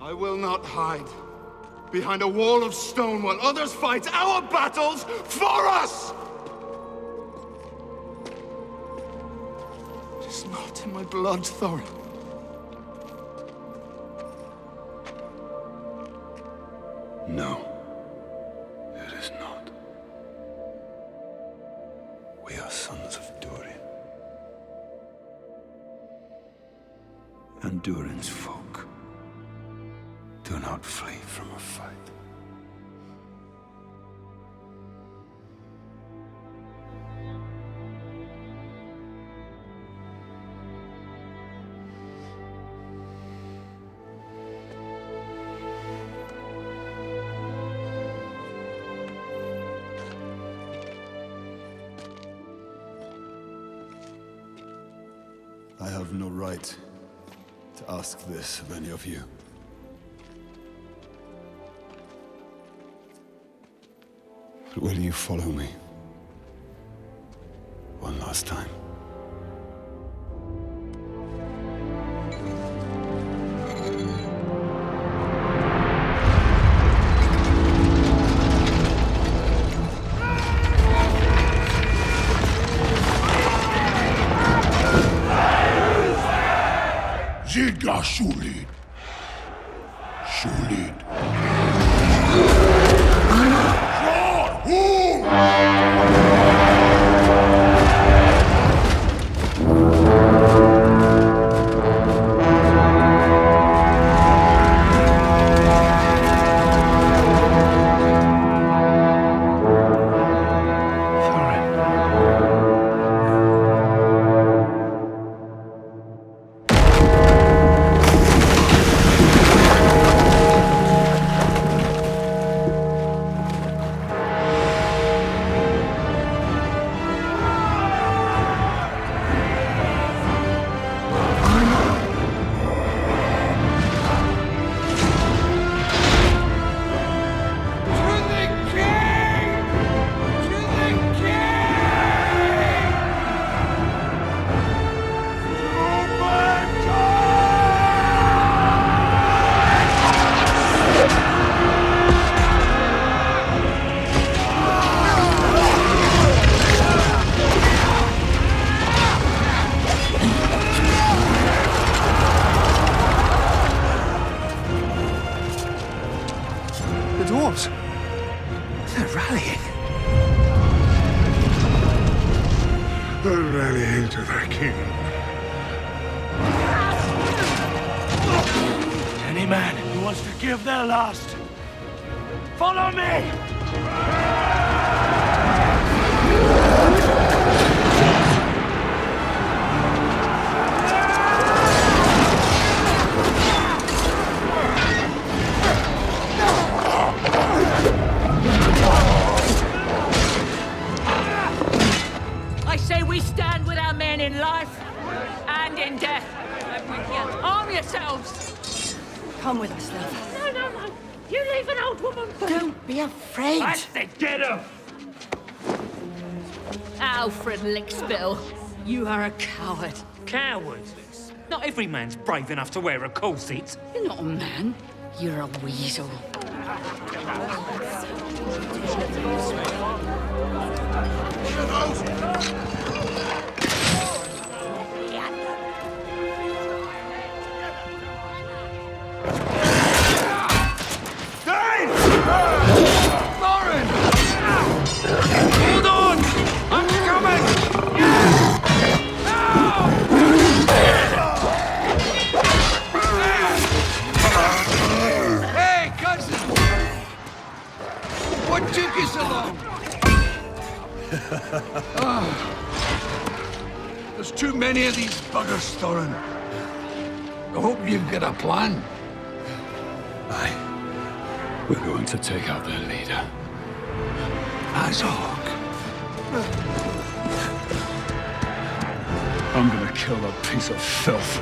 I will not hide behind a wall of stone while others fight our battles for us! It is not in my blood, Thorin. No, it is not. We are Sons of Durin. And Durin's folk do not flee from a fight. I have no right to ask this of any of you. But will you follow me? One last time. Zidga Shulid. Shulid. The dwarves. They're rallying. They're rallying to their king. Any man who wants to give their last, follow me! I say we stand with our men in life and in death. Arm yourselves. Come with us, love. No, no, no. You leave an old woman. Don't be afraid. I said get him! Alfred Lickspill, you are a coward. Coward? Not every man's brave enough to wear a corset. You're not a man. You're a weasel. Thorin! Hold on! I'm coming! Hey, cousin! What took you so long? There's too many of these buggers, Thorin. I hope you've got a plan. Aye. We're going to take out their leader. As a hawk. I'm gonna kill that piece of filth.